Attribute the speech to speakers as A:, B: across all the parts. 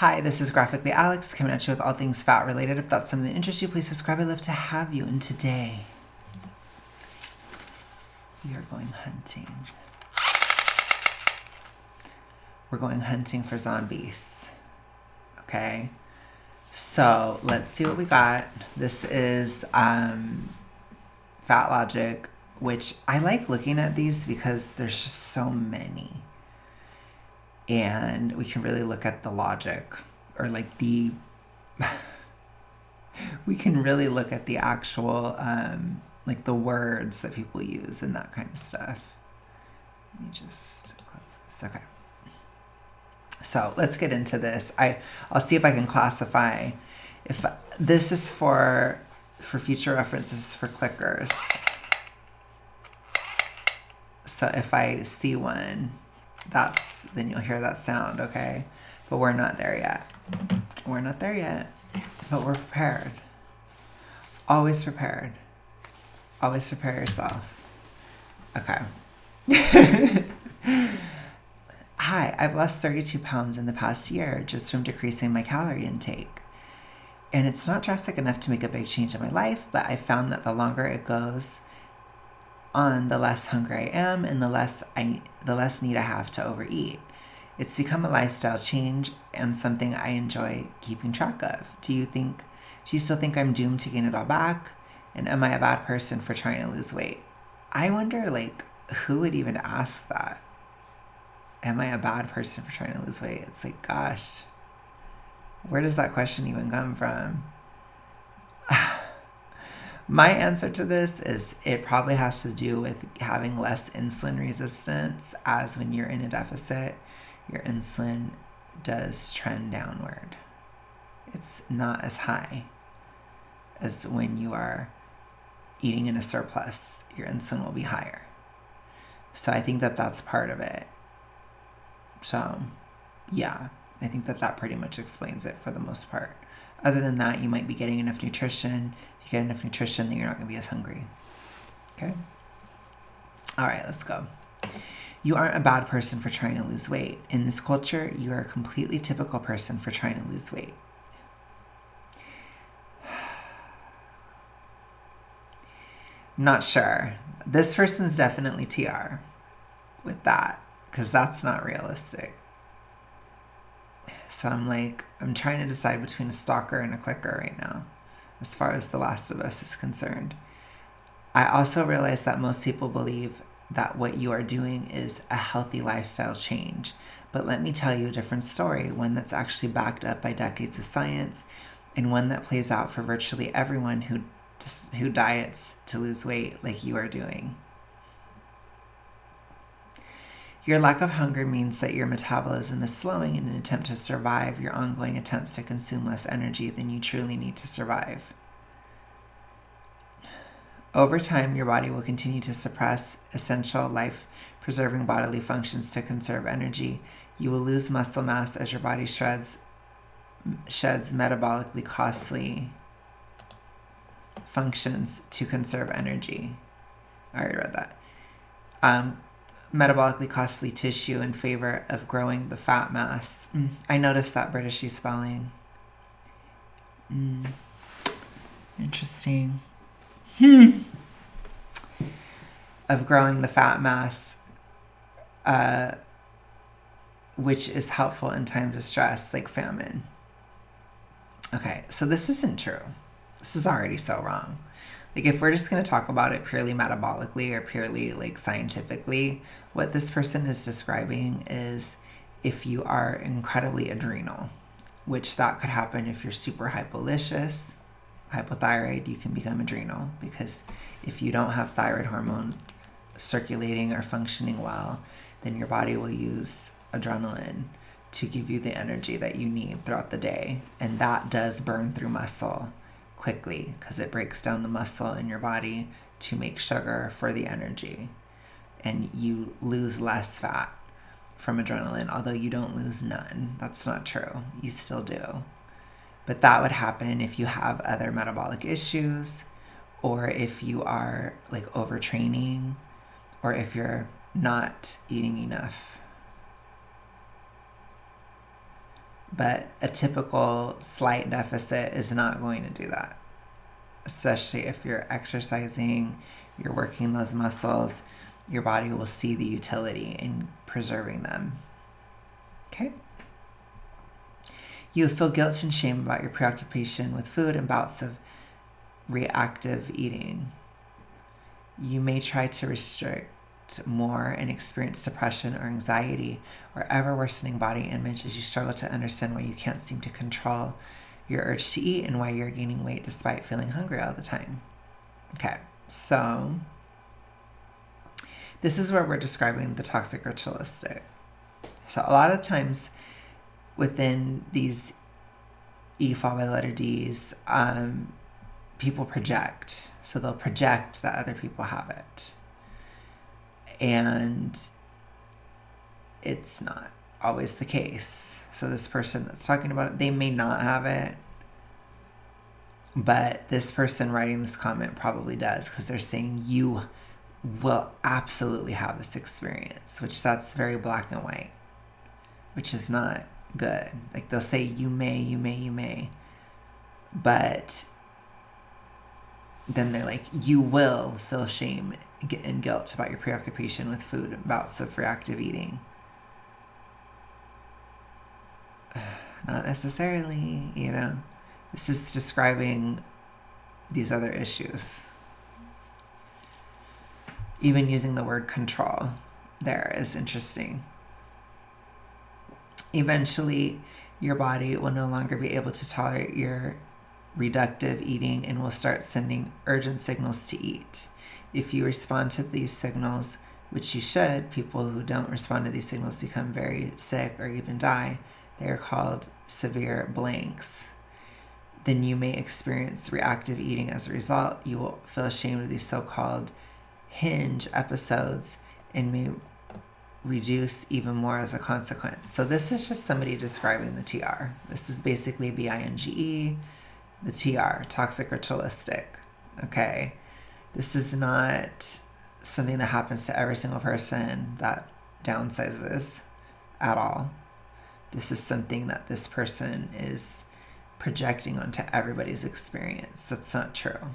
A: Hi, this is Graphically Alex coming at you with all things fat related. If that's something that interests you, please subscribe. I'd love to have you. And today, we are going hunting. We're going hunting for zombies. Okay? So, let's see what we got. This is Fat Logic, which I like looking at these because there's just so many. And we can really look at the logic or like the we can really look at the actual like the words that people use and that kind of stuff. Let me just close this. Okay, so let's get into this. I'll see if I can classify if this is for future references for clickers. So if I see one, then you'll hear that sound, okay? But we're not there yet. We're not there yet, but we're prepared. Always prepared. Always prepare yourself. Okay. Hi, I've lost 32 pounds in the past year just from decreasing my calorie intake. And it's not drastic enough to make a big change in my life, but I found that the longer it goes on, the less hungry I am and the less need I have to overeat. It's become a lifestyle change and something I enjoy keeping track of. Do you still think I'm doomed to gain it all back? And am I a bad person for trying to lose weight? I wonder, like, who would even ask that? Am I a bad person for trying to lose weight? It's like, gosh, where does that question even come from? My answer to this is it probably has to do with having less insulin resistance, as when you're in a deficit, your insulin does trend downward. It's not as high as when you are eating in a surplus. Your insulin will be higher. So I think that that's part of it. So, yeah, I think that pretty much explains it for the most part. Other than that, you might be getting enough nutrition. If you get enough nutrition, then you're not going to be as hungry. Okay? All right, let's go. You aren't a bad person for trying to lose weight. In this culture, you are a completely typical person for trying to lose weight. I'm not sure. This person's definitely TR with that, because that's not realistic. So I'm trying to decide between a stalker and a clicker right now, as far as The Last of Us is concerned. I also realize that most people believe that what you are doing is a healthy lifestyle change. But let me tell you a different story, one that's actually backed up by decades of science, and one that plays out for virtually everyone who diets to lose weight like you are doing. Your lack of hunger means that your metabolism is slowing in an attempt to survive your ongoing attempts to consume less energy than you truly need to survive. Over time, your body will continue to suppress essential life-preserving bodily functions to conserve energy. You will lose muscle mass as your body sheds metabolically costly functions to conserve energy. I already read that. Metabolically costly tissue in favor of growing the fat mass. I noticed that Britishy spelling. Interesting. Of growing the fat mass, which is helpful in times of stress like famine. Okay, so this isn't true. This is already so wrong. Like, if we're just going to talk about it purely metabolically or purely like scientifically, what this person is describing is if you are incredibly adrenal, which that could happen if you're super hypothyroid, you can become adrenal, because if you don't have thyroid hormone circulating or functioning well, then your body will use adrenaline to give you the energy that you need throughout the day. And that does burn through muscle quickly because it breaks down the muscle in your body to make sugar for the energy. And you lose less fat from adrenaline, although you don't lose none. That's not true. You still do. But that would happen if you have other metabolic issues, or if you are like overtraining, or if you're not eating enough. But a typical slight deficit is not going to do that, especially if you're exercising, you're working those muscles. Your body will see the utility in preserving them. Okay? You feel guilt and shame about your preoccupation with food and bouts of reactive eating. You may try to restrict more and experience depression or anxiety or ever worsening body image as you struggle to understand why you can't seem to control your urge to eat and why you're gaining weight despite feeling hungry all the time. Okay, so this is where we're describing the toxic ritualistic. So a lot of times within these E fall by letter Ds, people project. So they'll project that other people have it. And it's not always the case. So this person that's talking about it, they may not have it. But this person writing this comment probably does, because they're saying you will absolutely have this experience, which that's very black and white, which is not good. Like they'll say you may. But then they're like, you will feel shame and guilt about your preoccupation with food and bouts of reactive eating. Not necessarily, you know. This is describing these other issues. Even using the word control there is interesting. Eventually, your body will no longer be able to tolerate your reductive eating and will start sending urgent signals to eat. If you respond to these signals, which you should, people who don't respond to these signals become very sick or even die. They are called severe blanks. Then you may experience reactive eating as a result. You will feel ashamed of these so-called hinge episodes and may reduce even more as a consequence. So this is just somebody describing the TR. This is basically BINGE, the TR, toxic ritualistic. Okay. This is not something that happens to every single person that downsizes at all. This is something that this person is projecting onto everybody's experience. That's not true.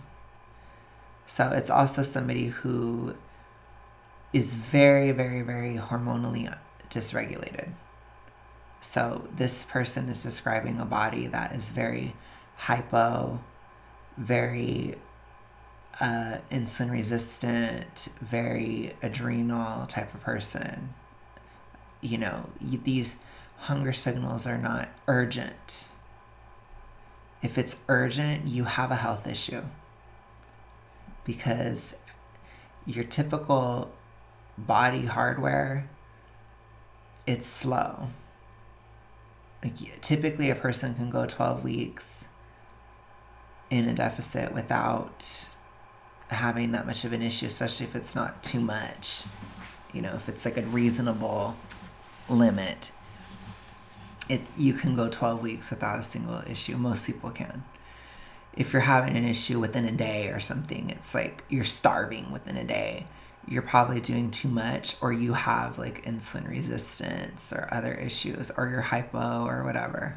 A: So it's also somebody who is very, very, very hormonally dysregulated. So this person is describing a body that is very hypo, very insulin resistant, very adrenal type of person. You know, these hunger signals are not urgent. If it's urgent, you have a health issue, because your typical body hardware, it's slow. Like typically a person can go 12 weeks in a deficit without having that much of an issue, especially if it's not too much. You know, if it's like a reasonable limit, you can go 12 weeks without a single issue. Most people can. If you're having an issue within a day or something, it's like you're starving within a day. You're probably doing too much, or you have like insulin resistance or other issues, or you're hypo or whatever,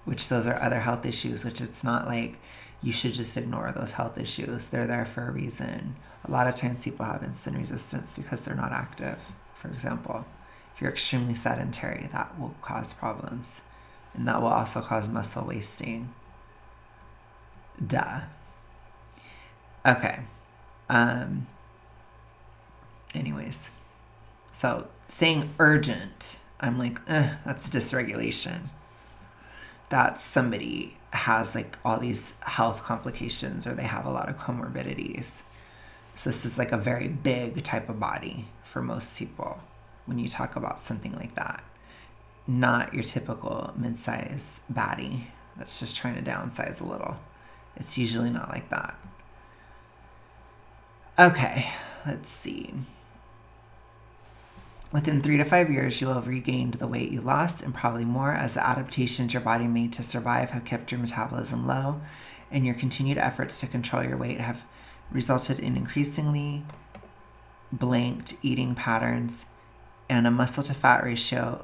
A: which those are other health issues, which it's not like you should just ignore those health issues. They're there for a reason. A lot of times people have insulin resistance because they're not active. For example, if you're extremely sedentary, that will cause problems. And that will also cause muscle wasting. Duh. Okay. Anyways. So saying urgent, I'm like, that's dysregulation. That's somebody has like all these health complications, or they have a lot of comorbidities. So this is like a very big type of body for most people when you talk about something like that. Not your typical mid-size baddie that's just trying to downsize a little. It's usually not like that. Okay, let's see. Within 3 to 5 years, you'll have regained the weight you lost and probably more, as the adaptations your body made to survive have kept your metabolism low, and your continued efforts to control your weight have resulted in increasingly blanked eating patterns and a muscle to fat ratio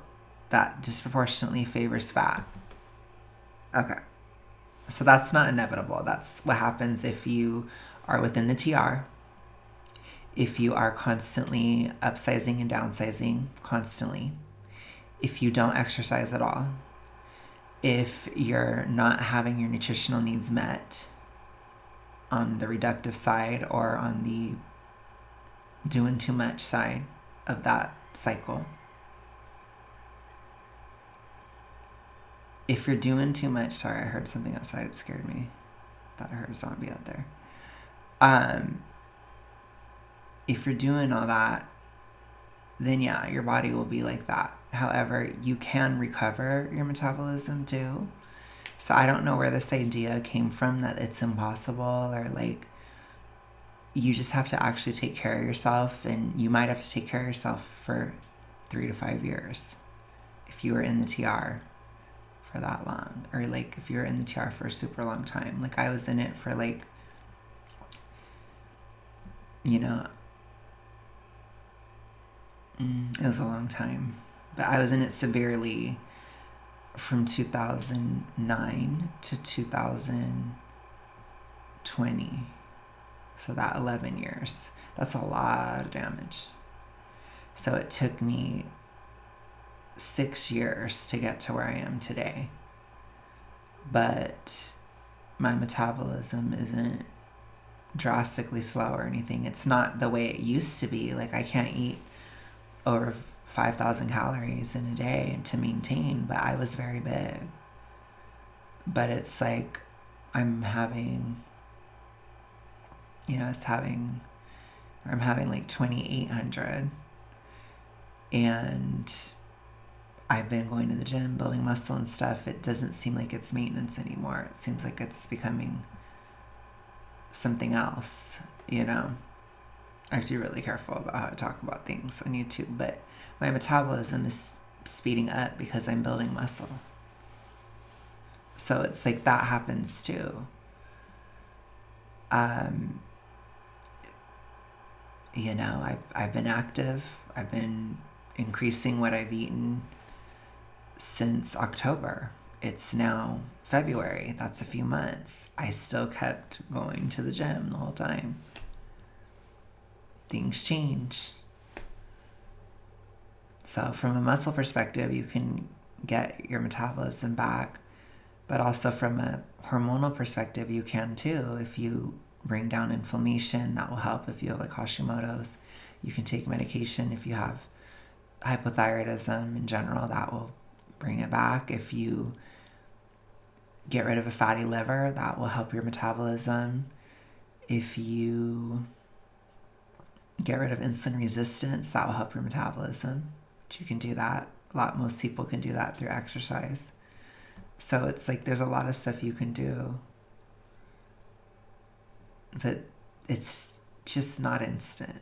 A: that disproportionately favors fat. Okay. So that's not inevitable. That's what happens if you are within the TR, if you are constantly upsizing and downsizing constantly, if you don't exercise at all, if you're not having your nutritional needs met on the reductive side or on the doing too much side of that cycle. If you're doing too much, sorry, I heard something outside. It scared me. Thought I heard a zombie out there. If you're doing all that, then yeah, your body will be like that. However, you can recover your metabolism too. So I don't know where this idea came from that it's impossible, or like you just have to actually take care of yourself, and you might have to take care of yourself for 3 to 5 years if you were in the TR for that long, or like if you're in the TR for a super long time. Like I was in it for like, you know, it was a long time, but I was in it severely from 2009 to 2020. So that 11 years, that's a lot of damage. So it took me 6 years to get to where I am today. But my metabolism isn't drastically slow or anything. It's not the way it used to be. Like I can't eat over 5,000 calories in a day to maintain, but I was very big. But it's like I'm having like 2,800, and I've been going to the gym, building muscle and stuff. It doesn't seem like it's maintenance anymore. It seems like it's becoming something else, you know. I have to be really careful about how I talk about things on YouTube, but my metabolism is speeding up because I'm building muscle. So it's like that happens too. You know, I've been active. I've been increasing what I've eaten since October. It's now February. That's a few months. I still kept going to the gym the whole time. Things change. So from a muscle perspective, you can get your metabolism back, but also from a hormonal perspective, you can too. If you bring down inflammation, that will help. If you have like Hashimoto's, you can take medication. If you have hypothyroidism in general, that will bring it back. If you get rid of a fatty liver, that will help your metabolism. If you get rid of insulin resistance, that will help your metabolism. But you can do that. Most people can do that through exercise. So it's like there's a lot of stuff you can do, but it's just not instant.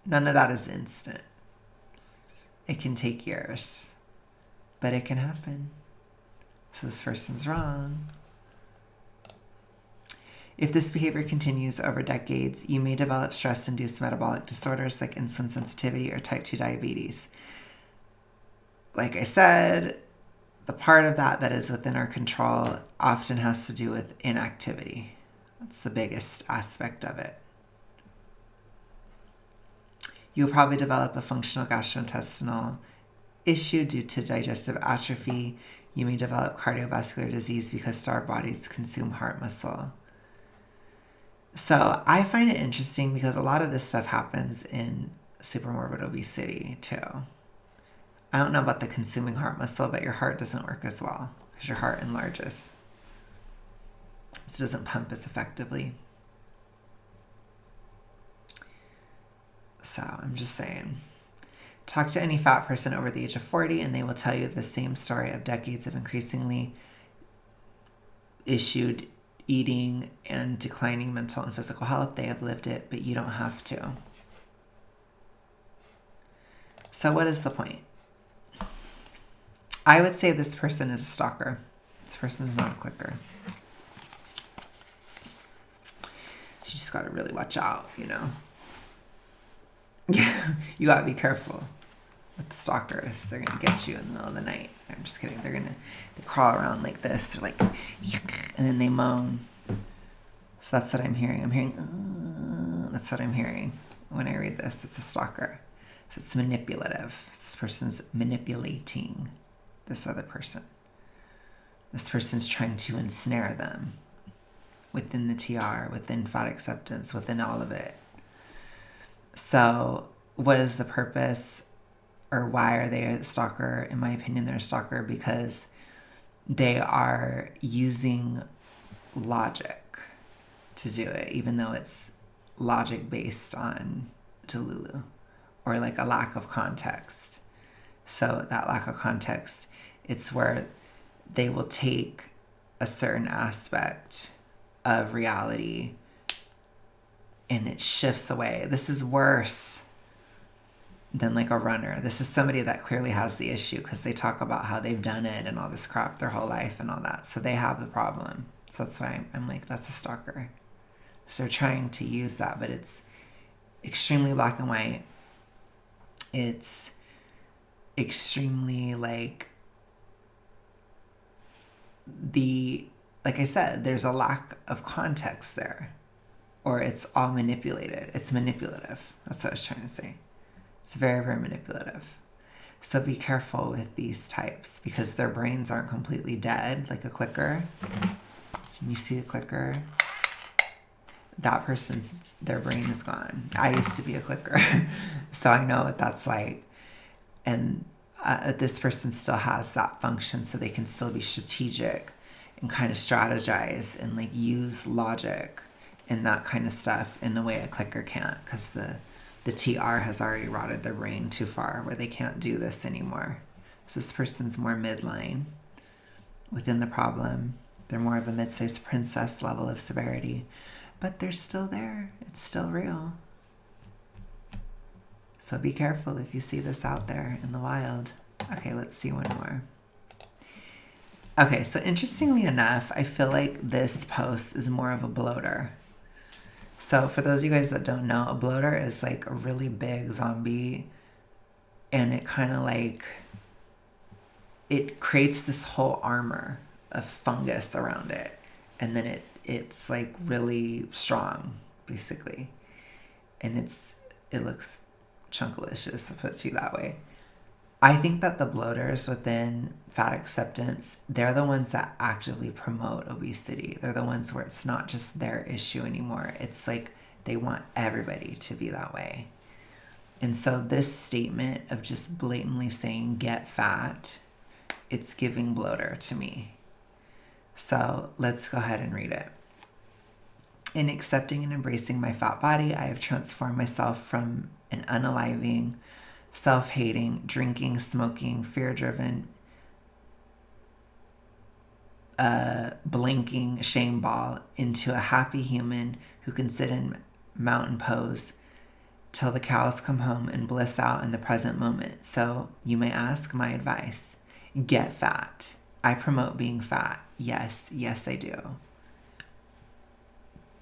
A: None of that is instant. It can take years, but it can happen. So this person's wrong. If this behavior continues over decades, you may develop stress-induced metabolic disorders like insulin sensitivity or type 2 diabetes. Like I said, the part of that is within our control often has to do with inactivity. That's the biggest aspect of it. You'll probably develop a functional gastrointestinal issue due to digestive atrophy. You may develop cardiovascular disease because starved bodies consume heart muscle. So I find it interesting because a lot of this stuff happens in supermorbid obesity too. I don't know about the consuming heart muscle, but your heart doesn't work as well because your heart enlarges. So it doesn't pump as effectively. So I'm just saying. Talk to any fat person over the age of 40 and they will tell you the same story of decades of increasingly issued eating and declining mental and physical health. They have lived it, but you don't have to. So what is the point? I would say this person is a stalker. This person is not a clicker. So you just got to really watch out, you know. You got to be careful. with the stalkers. They're going to get you in the middle of the night. I'm just kidding. They crawl around like this. They're like, yuck, and then they moan. So that's what I'm hearing. I'm hearing, that's what I'm hearing when I read this. It's a stalker. So it's manipulative. This person's manipulating this other person. This person's trying to ensnare them within the TR, within fat acceptance, within all of it. So what is the purpose, or why are they a stalker? In my opinion, they're a stalker because they are using logic to do it, even though it's logic based on Delulu, or like a lack of context. So that lack of context, it's where they will take a certain aspect of reality and it shifts away. This is worse than like a runner. This is somebody that clearly has the issue because they talk about how they've done it and all this crap their whole life and all that. So they have the problem. So that's why I'm like, that's a stalker. So they're trying to use that, but it's extremely black and white. It's extremely like like I said, there's a lack of context there, or it's all manipulated. It's manipulative. That's what I was trying to say. It's very, very manipulative. So be careful with these types because their brains aren't completely dead, like a clicker. Can you see the clicker? That their brain is gone. I used to be a clicker, so I know what that's like. And this person still has that function, so they can still be strategic and kind of strategize and like use logic and that kind of stuff in the way a clicker can't, because the TR has already rotted their brain too far where they can't do this anymore. So this person's more midline within the problem. They're more of a mid-sized princess level of severity, but they're still there. It's still real. So be careful if you see this out there in the wild. Okay, let's see one more. Okay, so interestingly enough, I feel like this post is more of a bloater. So for those of you guys that don't know, a bloater is like a really big zombie, and it kind of like, it creates this whole armor of fungus around it, and then it's like really strong, basically, and it looks chunkalicious, to put it to you that way. I think that the bloaters within fat acceptance, they're the ones that actively promote obesity. They're the ones where it's not just their issue anymore. It's like they want everybody to be that way. And so this statement of just blatantly saying get fat, it's giving bloater to me. So let's go ahead and read it. In accepting and embracing my fat body, I have transformed myself from an unaliving, self-hating, drinking, smoking, fear-driven, blinking shame ball into a happy human who can sit in mountain pose till the cows come home and bliss out in the present moment. So you may ask my advice. Get fat. I promote being fat. Yes, yes, I do.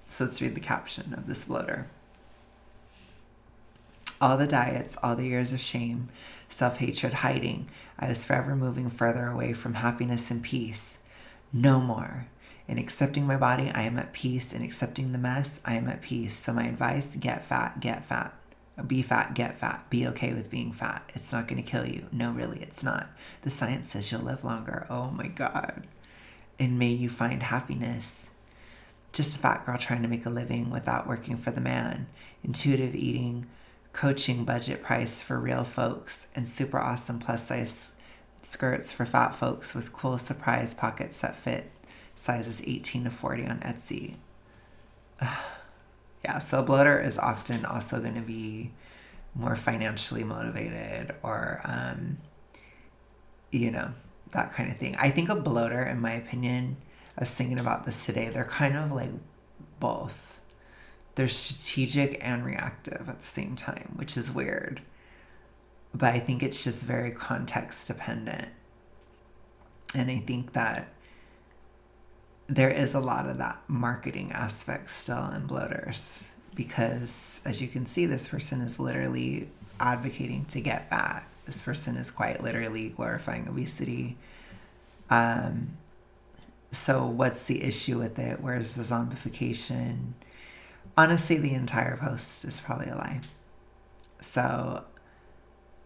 A: So let's read the caption of this bloater. All the diets, all the years of shame, self-hatred, hiding, I was forever moving further away from happiness and peace. No more. In accepting my body, I am at peace. In accepting the mess, I am at peace. So my advice, get fat, get fat. Be fat, get fat. Be okay with being fat. It's not going to kill you. No, really, it's not. The science says you'll live longer. Oh my God. And may you find happiness. Just a fat girl trying to make a living without working for the man. Intuitive eating, coaching budget price for real folks, and super awesome plus size skirts for fat folks with cool surprise pockets that fit sizes 18 to 40 on Etsy. Yeah, so a bloater is often also going to be more financially motivated, or, that kind of thing. I think a bloater, in my opinion, I was thinking about this today, they're kind of like both. They're strategic and reactive at the same time, which is weird. But I think it's just very context dependent. And I think that there is a lot of that marketing aspect still in bloaters, because as you can see, this person is literally advocating to get fat. This person is quite literally glorifying obesity. So what's the issue with it? Where's the zombification? Honestly, the entire post is probably a lie. So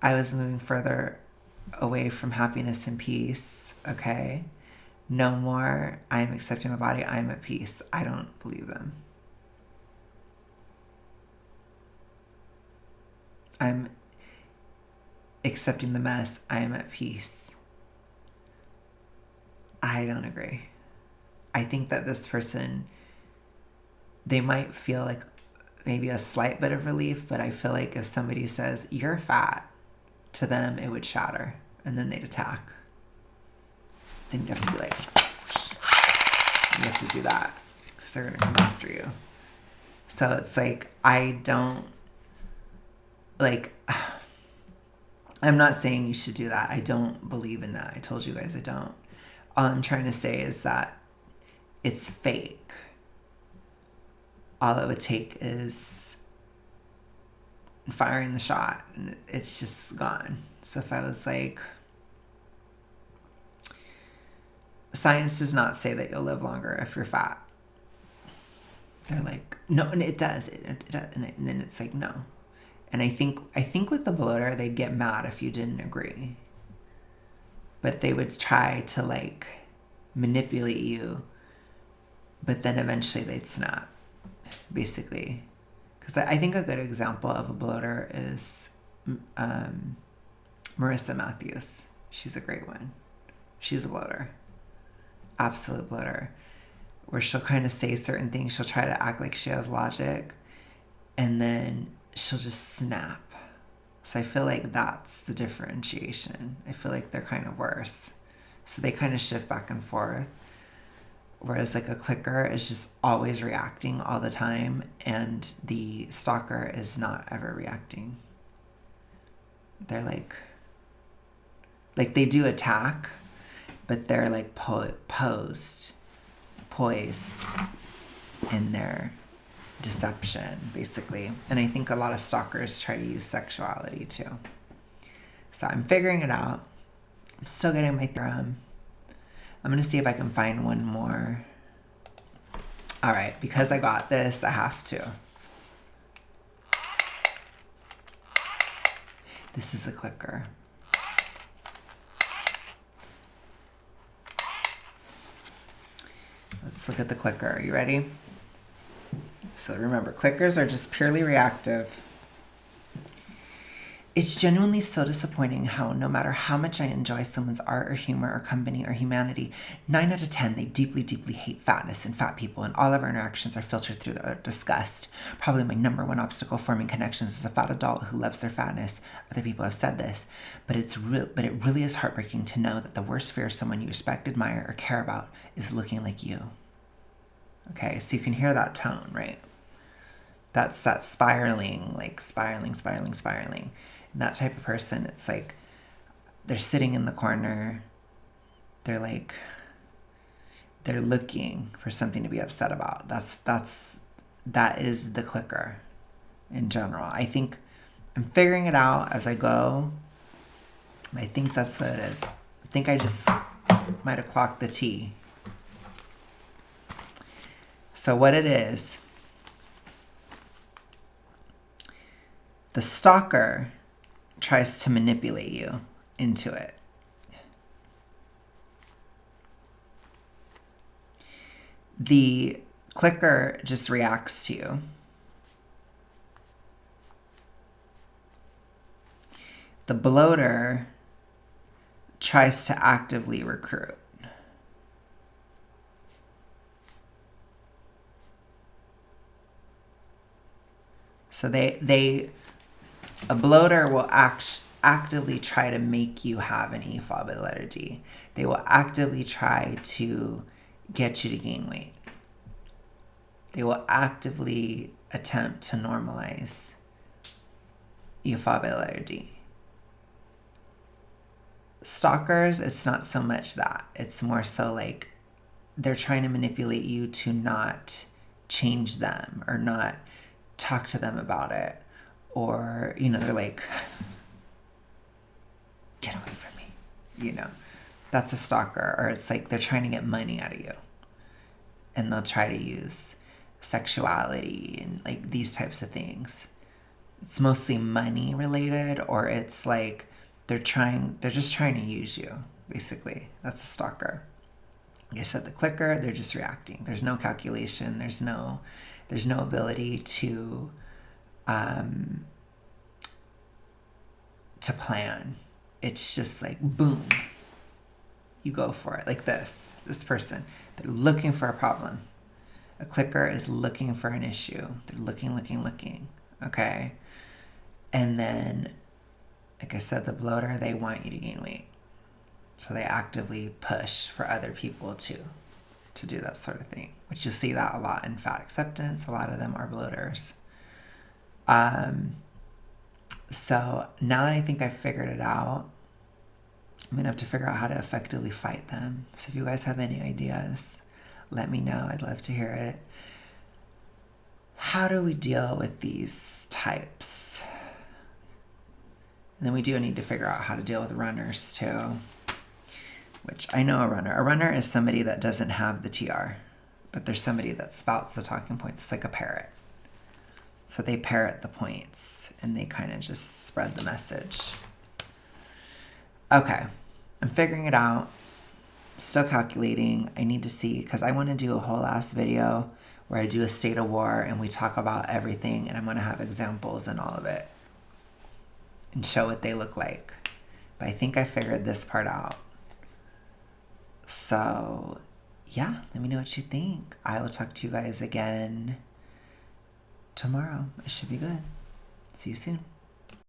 A: I was moving further away from happiness and peace. Okay. No more. I am accepting my body. I am at peace. I don't believe them. I'm accepting the mess. I am at peace. I don't agree. I think that this person, they might feel like maybe a slight bit of relief, but I feel like if somebody says, you're fat, to them it would shatter and then they'd attack. Then you'd have to be like, you have to do that because they're going to come after you. So it's like, I don't, like, I'm not saying you should do that. I don't believe in that. I told you guys I don't. All I'm trying to say is that it's fake. All it would take is firing the shot and it's just gone. So if I was like, science does not say that you'll live longer if you're fat. They're like, no, and it does. It does. And then it's like, no. And I think with the bloater, they'd get mad if you didn't agree. But they would try to like manipulate you. But then eventually they'd snap, basically. Because I think a good example of a bloater is Marissa Matthews. She's a great one. She's a bloater. Absolute bloater. Where she'll kind of say certain things. She'll try to act like she has logic. And then she'll just snap. So I feel like that's the differentiation. I feel like they're kind of worse. So they kind of shift back and forth. Whereas like a clicker is just always reacting all the time, and the stalker is not ever reacting. They're like they do attack, but they're like poised in their deception, basically. And I think a lot of stalkers try to use sexuality too. So I'm figuring it out. I'm still getting my theorem. I'm going to see if I can find one more. All right, because I got this, I have to. This is a clicker. Let's look at the clicker. Are you ready? So remember, clickers are just purely reactive. It's genuinely so disappointing how no matter how much I enjoy someone's art or humor or company or humanity, 9 out of 10, they deeply, deeply hate fatness and fat people, and all of our interactions are filtered through their disgust. Probably my number one obstacle forming connections is a fat adult who loves their fatness. Other people have said this, but it really is heartbreaking to know that the worst fear someone you respect, admire, or care about is looking like you. Okay, so you can hear that tone, right? That's that spiraling, like spiraling. And that type of person, it's like they're sitting in the corner. They're looking for something to be upset about. That is the clicker in general. I think I'm figuring it out as I go. I think that's what it is. I think I just might have clocked the T. So what it is, the stalker tries to manipulate you into it. The clicker just reacts to you. The bloater tries to actively recruit. So a bloater will actively try to make you have an EFOB by the letter D. They will actively try to get you to gain weight. They will actively attempt to normalize EFOB by the letter D. Stalkers, it's not so much that. It's more so like they're trying to manipulate you to not change them or not talk to them about it. Or, they're like, get away from me. You know, that's a stalker. Or it's like they're trying to get money out of you. And they'll try to use sexuality and like these types of things. It's mostly money related, or it's like they're just trying to use you, basically. That's a stalker. Like I said, the clicker, they're just reacting. There's no calculation. There's no ability to plan. It's just like boom, you go for it. Like this person, they're looking for a problem. A clicker is looking for an issue. They're looking. Okay. And then, like I said, the bloater, they want you to gain weight. So they actively push for other people to do that sort of thing, which you'll see that a lot in fat acceptance. A lot of them are bloaters. So now that I think I've figured it out, I'm going to have to figure out how to effectively fight them. So if you guys have any ideas, let me know. I'd love to hear it. How do we deal with these types? And then we do need to figure out how to deal with runners too, which I know a runner. A runner is somebody that doesn't have the TR, but there's somebody that spouts the talking points. It's like a parrot. So they parrot the points and they kind of just spread the message. Okay, I'm figuring it out. Still calculating. I need to see, because I want to do a whole ass video where I do a state of war and we talk about everything, and I'm going to have examples and all of it and show what they look like. But I think I figured this part out. So yeah, let me know what you think. I will talk to you guys again tomorrow. It should be good. See you soon.